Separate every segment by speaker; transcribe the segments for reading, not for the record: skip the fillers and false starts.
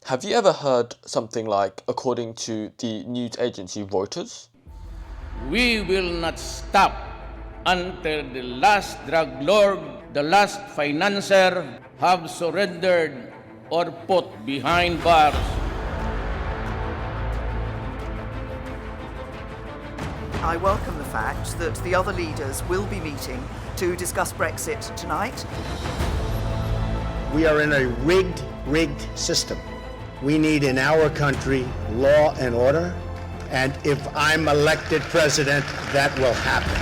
Speaker 1: Have you ever heard something like, according to the news agency Reuters?
Speaker 2: We will not stop until the last drug lord, the last financier have surrendered or put behind bars.
Speaker 3: I welcome the fact that the other leaders will be meeting to discuss Brexit tonight.
Speaker 4: We are in a rigged system. We need in our country law and order, and if I'm elected president, that will happen.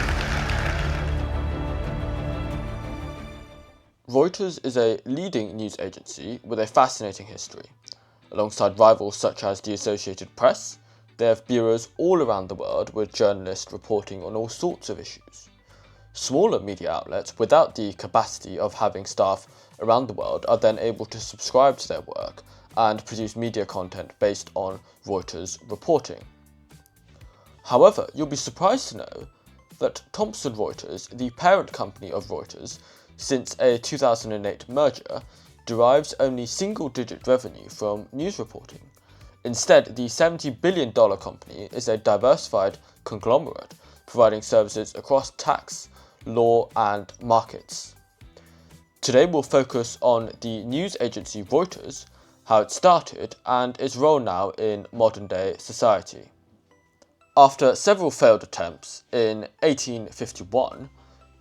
Speaker 1: Reuters is a leading news agency with a fascinating history. Alongside rivals such as the Associated Press, they have bureaus all around the world with journalists reporting on all sorts of issues. Smaller media outlets without the capacity of having staff around the world are then able to subscribe to their work and produce media content based on Reuters reporting. However, you'll be surprised to know that Thomson Reuters, the parent company of Reuters, since a 2008 merger, derives only single-digit revenue from news reporting. Instead, the $70 billion company is a diversified conglomerate providing services across tax, law, and markets. Today we'll focus on the news agency Reuters, how it started, and its role now in modern-day society. After several failed attempts, in 1851,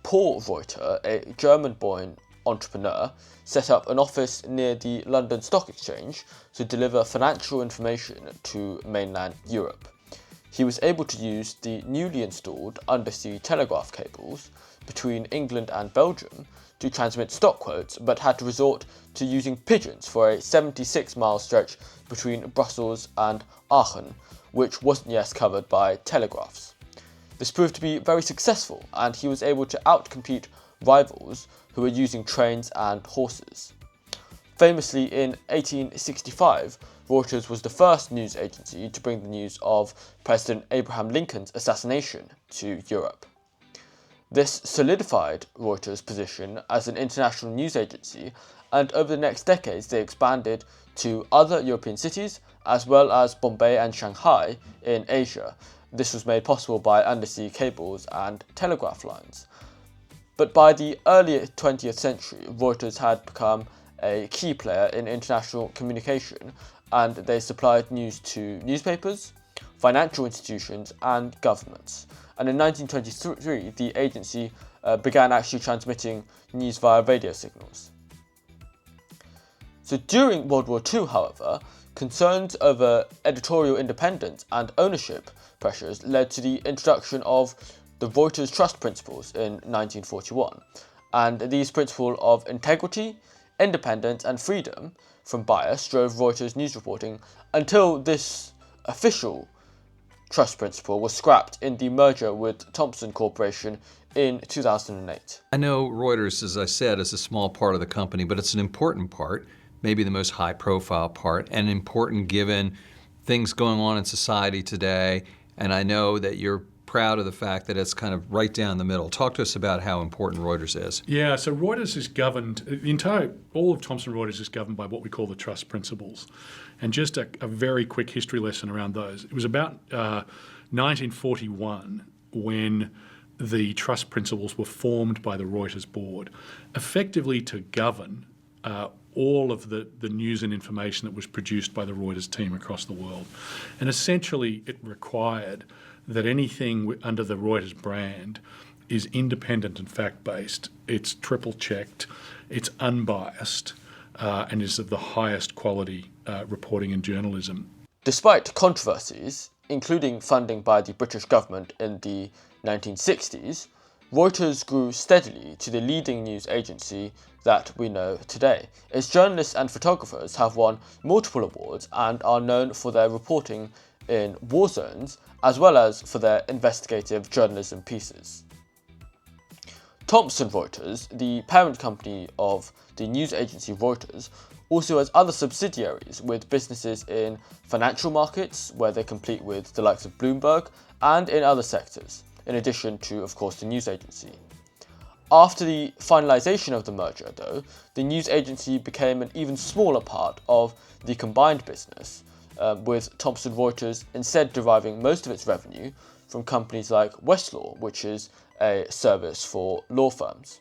Speaker 1: Paul Reuter, a German-born entrepreneur, set up an office near the London Stock Exchange to deliver financial information to mainland Europe. He was able to use the newly installed undersea telegraph cables between England and Belgium to transmit stock quotes, but had to resort to using pigeons for a 76-mile stretch between Brussels and Aachen, which wasn't yet covered by telegraphs. This proved to be very successful, and he was able to outcompete rivals who were using trains and horses. Famously, in 1865, Reuters was the first news agency to bring the news of President Abraham Lincoln's assassination to Europe. This solidified Reuters' position as an international news agency, and over the next decades they expanded to other European cities as well as Bombay and Shanghai in Asia. This was made possible by undersea cables and telegraph lines. But by the early 20th century, Reuters had become a key player in international communication, and they supplied news to newspapers, financial institutions, and governments. And in 1923, the agency began actually transmitting news via radio signals. So during World War II, however, concerns over editorial independence and ownership pressures led to the introduction of the Reuters Trust Principles in 1941. And these principles of integrity, independence, and freedom from bias drove Reuters news reporting until this official trust principle was scrapped in the merger with Thomson Corporation in 2008.
Speaker 5: I know Reuters, as I said, is a small part of the company, but it's an important part, maybe the most high-profile part, and important given things going on in society today. And I know that you're proud of the fact that it's kind of right down the middle. Talk to us about how important Reuters is.
Speaker 6: Yeah, so Reuters is governed, all of Thomson Reuters is governed by what we call the trust principles. And just a very quick history lesson around those. It was about 1941 when the trust principles were formed by the Reuters board, effectively to govern all of the news and information that was produced by the Reuters team across the world. And essentially it required that anything under the Reuters brand is independent and fact-based, it's triple-checked, it's unbiased, and is of the highest quality reporting and journalism.
Speaker 1: Despite controversies, including funding by the British government in the 1960s, Reuters grew steadily to the leading news agency that we know today. Its journalists and photographers have won multiple awards and are known for their reporting in war zones as well as for their investigative journalism pieces. Thomson Reuters, the parent company of the news agency Reuters, also has other subsidiaries with businesses in financial markets, where they compete with the likes of Bloomberg, and in other sectors, in addition to, of course, the news agency. After the finalisation of the merger, though, the news agency became an even smaller part of the combined business, with Thomson Reuters instead deriving most of its revenue from companies like Westlaw, which is a service for law firms.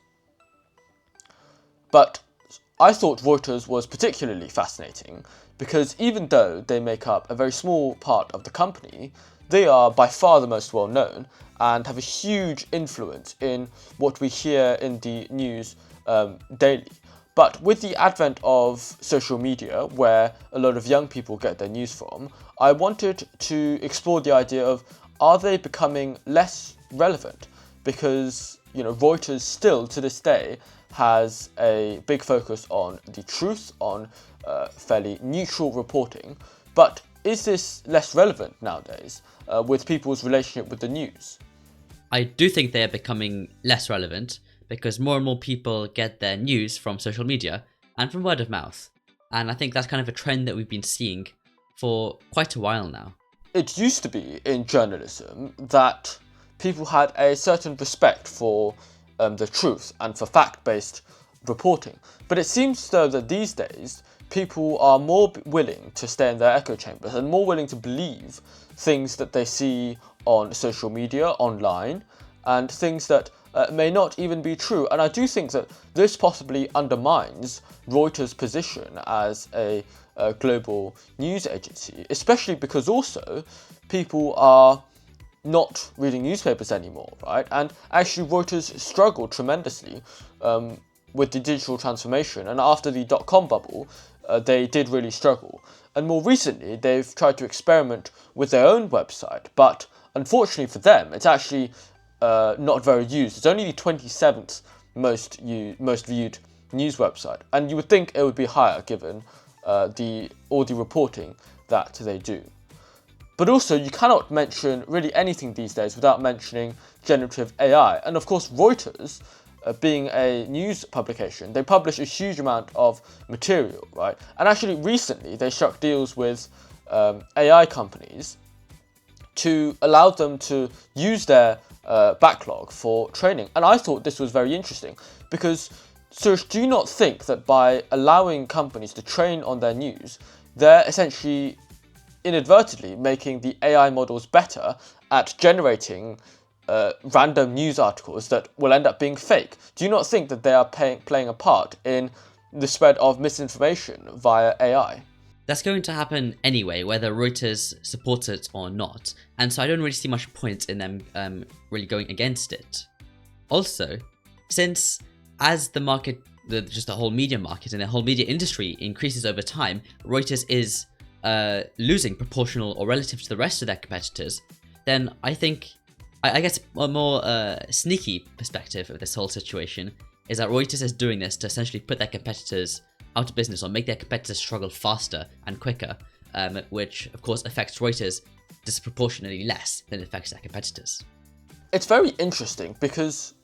Speaker 1: But I thought Reuters was particularly fascinating because even though they make up a very small part of the company, they are by far the most well known and have a huge influence in what we hear in the news daily. But with the advent of social media, where a lot of young people get their news from, I wanted to explore the idea of, are they becoming less relevant? Because, Reuters still to this day has a big focus on the truth, on fairly neutral reporting. But is this less relevant nowadays with people's relationship with the news?
Speaker 7: I do think they are becoming less relevant because more and more people get their news from social media and from word of mouth. And I think that's kind of a trend that we've been seeing for quite a while now.
Speaker 1: It used to be in journalism that people had a certain respect for the truth and for fact-based reporting. But it seems though that these days people are more willing to stay in their echo chambers and more willing to believe things that they see on social media, online, and things that may not even be true. And I do think that this possibly undermines Reuters' position as a global news agency, especially because also people are not reading newspapers anymore, right? And actually Reuters struggled tremendously with the digital transformation, and after the dot-com bubble, they did really struggle. And more recently, they've tried to experiment with their own website, but unfortunately for them, it's actually not very used. It's only the 27th most viewed news website, and you would think it would be higher given all the reporting that they do. But also, you cannot mention really anything these days without mentioning generative AI. And of course, Reuters, being a news publication, they publish a huge amount of material, right? And actually, recently, they struck deals with AI companies to allow them to use their backlog for training. And I thought this was very interesting because, Suresh, do you not think that by allowing companies to train on their news, they're essentially inadvertently making the AI models better at generating random news articles that will end up being fake? Do you not think that they are playing a part in the spread of misinformation via AI?
Speaker 7: That's going to happen anyway, whether Reuters supports it or not, and so I don't really see much point in them really going against it. Also, since as the market, just the whole media market and the whole media industry increases over time, Reuters is losing proportional or relative to the rest of their competitors, then I think, I guess a more sneaky perspective of this whole situation is that Reuters is doing this to essentially put their competitors out of business or make their competitors struggle faster and quicker, which of course affects Reuters disproportionately less than it affects their competitors.
Speaker 1: It's very interesting because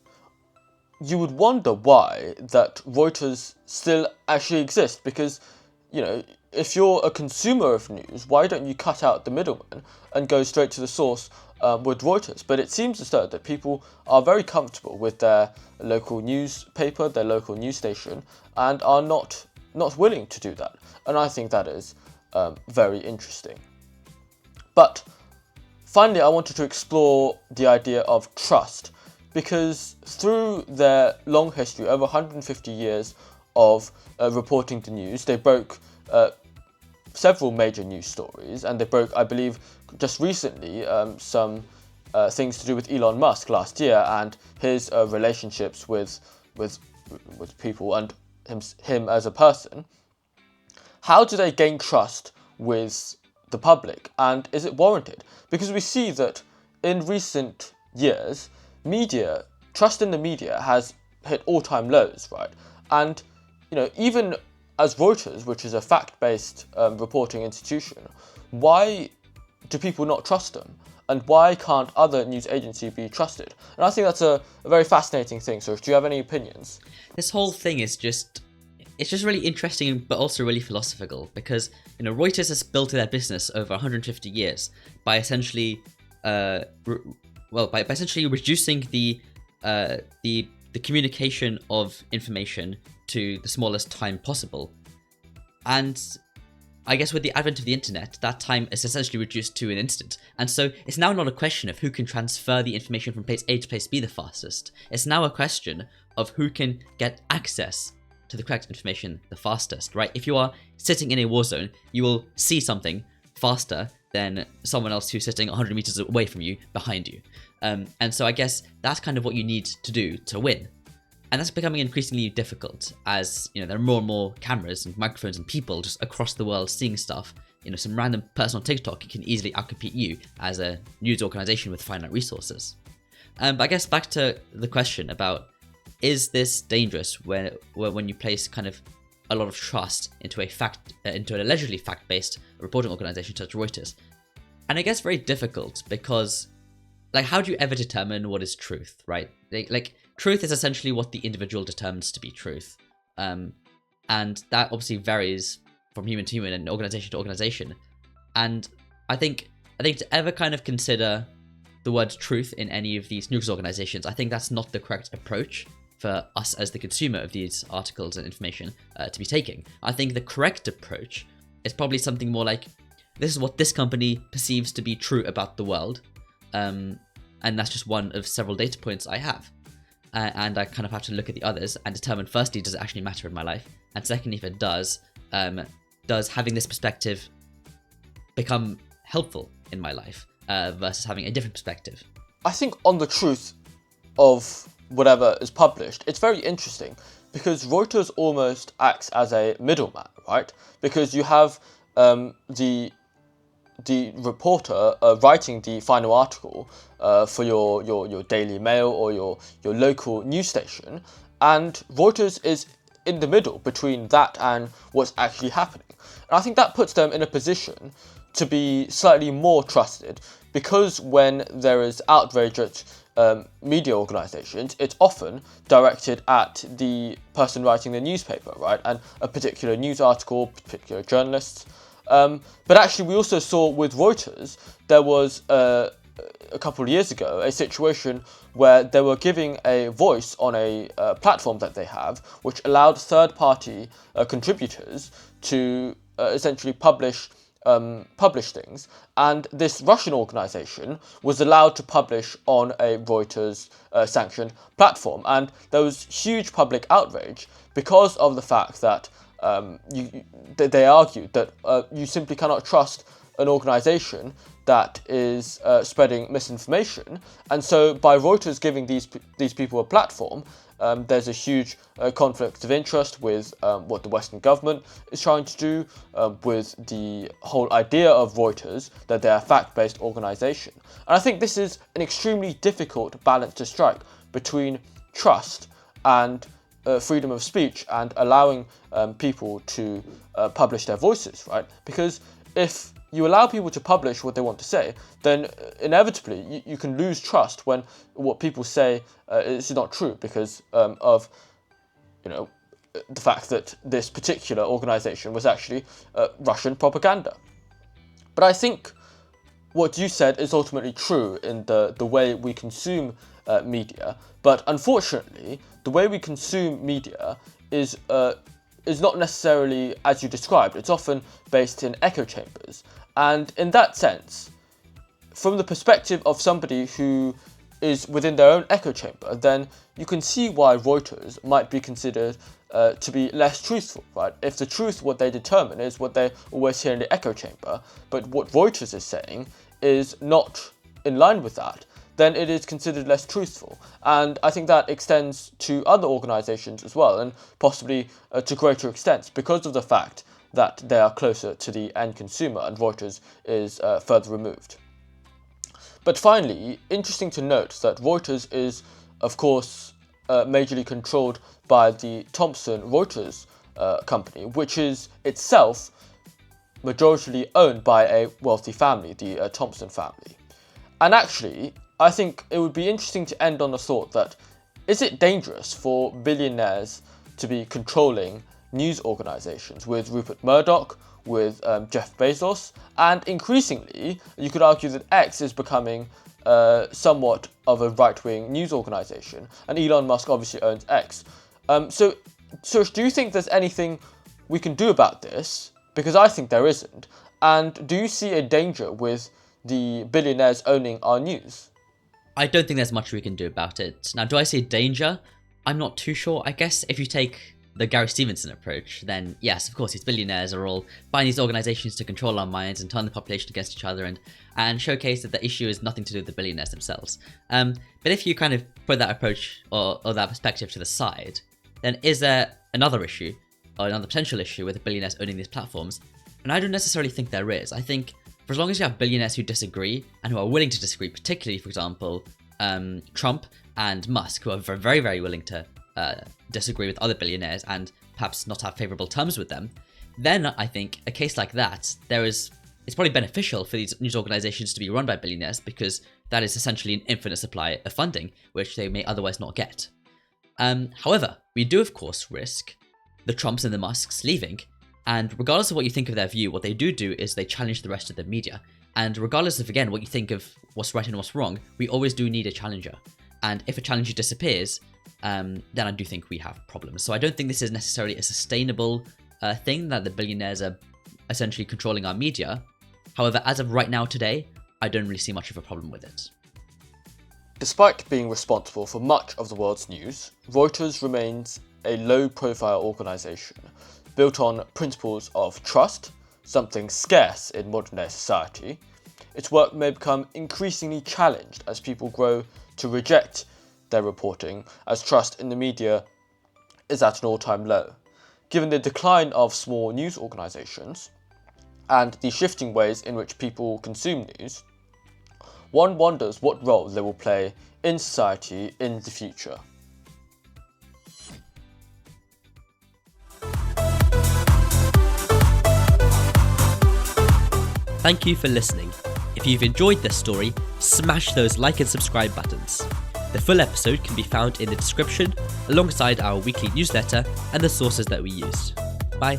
Speaker 1: you would wonder why that Reuters still actually exists, because, if you're a consumer of news, why don't you cut out the middleman and go straight to the source with Reuters? But it seems as though that people are very comfortable with their local newspaper, their local news station, and are not willing to do that. And I think that is very interesting. But finally, I wanted to explore the idea of trust, because through their long history, over 150 years of reporting the news, they broke several major news stories, and they broke, I believe, just recently some things to do with Elon Musk last year and his relationships with people and him as a person. How do they gain trust with the public, and is it warranted? Because we see that in recent years, trust in the media has hit all-time lows, right? And even as Reuters, which is a fact-based reporting institution, why do people not trust them? And why can't other news agencies be trusted? And I think that's a very fascinating thing. So do you have any opinions?
Speaker 7: This whole thing is just really interesting, but also really philosophical, because Reuters has built their business over 150 years by essentially, by essentially reducing the the communication of information to the smallest time possible. And I guess with the advent of the internet, that time is essentially reduced to an instant. And so it's now not a question of who can transfer the information from place A to place B the fastest. It's now a question of who can get access to the correct information the fastest, right? If you are sitting in a war zone, you will see something faster than someone else who's sitting 100 meters away from you behind you. And so I guess that's kind of what you need to do to win. And that's becoming increasingly difficult as, there are more and more cameras and microphones and people just across the world seeing stuff. Some random person on TikTok can easily outcompete you as a news organization with finite resources. But I guess back to the question about, is this dangerous when you place kind of a lot of trust into an allegedly fact-based reporting organization such as Reuters? And I guess very difficult because, how do you ever determine what is truth, right? Truth is essentially what the individual determines to be truth. And that obviously varies from human to human and organization to organization. And I think to ever kind of consider the word truth in any of these news organizations, I think that's not the correct approach for us as the consumer of these articles and information to be taking. I think the correct approach is probably something more like, this is what this company perceives to be true about the world. And that's just one of several data points I have. And I kind of have to look at the others and determine, firstly, does it actually matter in my life? And secondly, if it does having this perspective become helpful in my life versus having a different perspective?
Speaker 1: I think on the truth of whatever is published, it's very interesting because Reuters almost acts as a middleman, right? Because you have the reporter writing the final article for your Daily Mail or your local news station, and Reuters is in the middle between that and what's actually happening. And I think that puts them in a position to be slightly more trusted, because when there is outrage at media organisations, it's often directed at the person writing the newspaper, right? And a particular news article, particular journalists. But actually, we also saw with Reuters, there was a couple of years ago a situation where they were giving a voice on a platform that they have, which allowed third-party contributors to essentially publish things, and this Russian organisation was allowed to publish on a Reuters sanctioned platform, and there was huge public outrage because of the fact that they argued that you simply cannot trust an organisation that is spreading misinformation, and so by Reuters giving these people a platform, there's a huge conflict of interest with what the Western government is trying to do, with the whole idea of Reuters, that they're a fact-based organisation. And I think this is an extremely difficult balance to strike between trust and freedom of speech and allowing people to publish their voices, right? Because if you allow people to publish what they want to say, then inevitably you can lose trust when what people say is not true because of the fact that this particular organisation was actually Russian propaganda. But I think what you said is ultimately true in the way we consume media, but unfortunately the way we consume media is not necessarily as you described. It's often based in echo chambers. And in that sense, from the perspective of somebody who is within their own echo chamber, then you can see why Reuters might be considered to be less truthful, right? If the truth, what they determine, is what they always hear in the echo chamber, but what Reuters is saying is not in line with that, then it is considered less truthful. And I think that extends to other organisations as well, and possibly to greater extents, because of the fact that they are closer to the end consumer and Reuters is further removed. But finally, interesting to note that Reuters is, of course, majorly controlled by the Thomson Reuters company, which is itself majority owned by a wealthy family, the Thomson family. And actually, I think it would be interesting to end on the thought that, is it dangerous for billionaires to be controlling news organisations with Rupert Murdoch, with Jeff Bezos, and increasingly you could argue that X is becoming somewhat of a right-wing news organisation, and Elon Musk obviously owns X. So, do you think there's anything we can do about this? Because I think there isn't. And do you see a danger with the billionaires owning our news?
Speaker 7: I don't think there's much we can do about it. Now, do I see a danger? I'm not too sure. I guess if you take the Gary Stevenson approach, then yes, of course, these billionaires are all buying these organizations to control our minds and turn the population against each other and showcase that the issue is nothing to do with the billionaires themselves. But if you kind of put that approach or that perspective to the side, then is there another issue or another potential issue with the billionaires owning these platforms? And I don't necessarily think there is. I think for as long as you have billionaires who disagree and who are willing to disagree, particularly, for example, Trump and Musk, who are very, very willing to disagree with other billionaires and perhaps not have favourable terms with them, then I think a case like that, it's probably beneficial for these news organisations to be run by billionaires, because that is essentially an infinite supply of funding, which they may otherwise not get. However, we do of course risk the Trumps and the Musks leaving, and regardless of what you think of their view, what they do is they challenge the rest of the media. And regardless of, again, what you think of what's right and what's wrong, we always do need a challenger. And if a challenger disappears, then I do think we have problems. So I don't think this is necessarily a sustainable thing, that the billionaires are essentially controlling our media. However, as of right now today, I don't really see much of a problem with it.
Speaker 1: Despite being responsible for much of the world's news, Reuters remains a low-profile organisation built on principles of trust, something scarce in modern-day society. Its work may become increasingly challenged as people grow to reject their reporting, as trust in the media is at an all-time low. Given the decline of small news organisations and the shifting ways in which people consume news, one wonders what role they will play in society in the future.
Speaker 8: Thank you for listening. If you've enjoyed this story, smash those like and subscribe buttons. The full episode can be found in the description, alongside our weekly newsletter and the sources that we used. Bye.